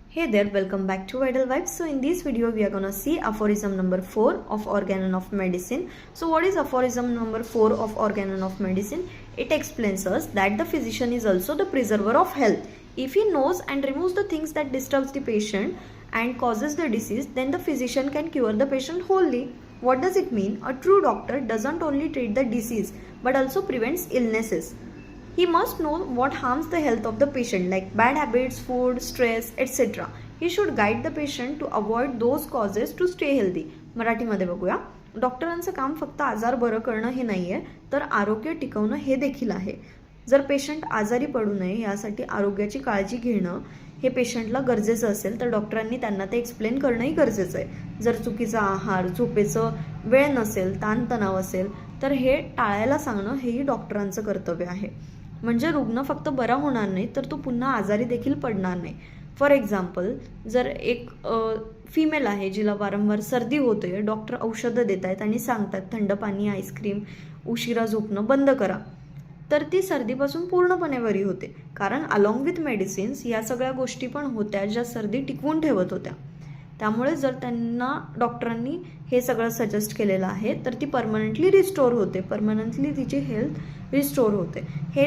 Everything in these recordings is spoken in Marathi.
Hey there, welcome back to Vital Vibes. So in this video we are gonna see aphorism number 4 of Organon of Medicine. So what is aphorism number 4 of Organon of Medicine? It explains us that the physician is also the preserver of health. If he knows and removes the things that disturbs the patient and causes the disease, then the physician can cure the patient wholly. What does it mean? A true doctor doesn't only treat the disease but also prevents illnesses. He must know what harms the health of the patient like bad habits, food, stress, etc. He should guide the patient to avoid those causes to stay healthy. मराठीमध्ये बघूया. डॉक्टरांचं काम फक्त आजार बरं करणं हे नाहीये, तर आरोग्य टिकवणं हे देखील आहे. जर पेशंट आजारी पडू नये यासाठी आरोग्याची काळजी घेणं हे पेशंटला गरजेचं असेल तर डॉक्टरांनी त्यांना ते एक्सप्लेन करणंही गरजेचं आहे. जर चुकीचा आहार, झोपेचं वेळ नसेल, ताणतणाव असेल तर हे टाळायला सांगणं हेही डॉक्टरांचं कर्तव्य आहे. म्हणजे रुग्ण फक्त बरा होणार नाही तर तो पुन्हा आजारी देखील पडणार नाही. फॉर एक्झाम्पल, जर एक फिमेल आहे जिला वारंवार सर्दी होते, डॉक्टर औषधं देत आहेत आणि सांगतात थंड पाणी, आईस्क्रीम, उशिरा झोपणं बंद करा, तर ती सर्दीपासून पूर्णपणे बरी होते. कारण अलॉंग विथ मेडिसिन्स या सगळ्या गोष्टी पण होत्या ज्या सर्दी टिकवून ठेवत होत्या. त्यामुळे जर त्यांना डॉक्टरांनी हे सगळं सजेस्ट केलेलं आहे तर ती परमनंटली रिस्टोर होते, परमनंटली तिची हेल्थ रिस्टोर होते. हे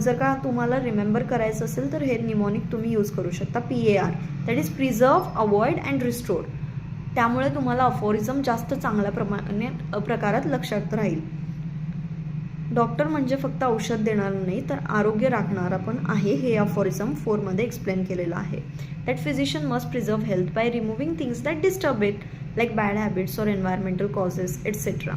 जर का तुम्हाला रिमेंबर करायचं असेल तर हे निमॉनिक तुम्ही यूज करू शकता, PAR, that is preserve, avoid and restore. त्यामुळे तुम्हाला अफोरिझम जास्त चांगल्या प्रकारात लक्षात राहील. डॉक्टर म्हणजे फक्त औषध देणार नाही तर आरोग्य राखणारा पण आहे, हे अफोरिझम 4 मध्ये एक्सप्लेन केलेलं आहे. That physician must preserve health by removing things that disturb it like bad habits or environmental causes etcetera.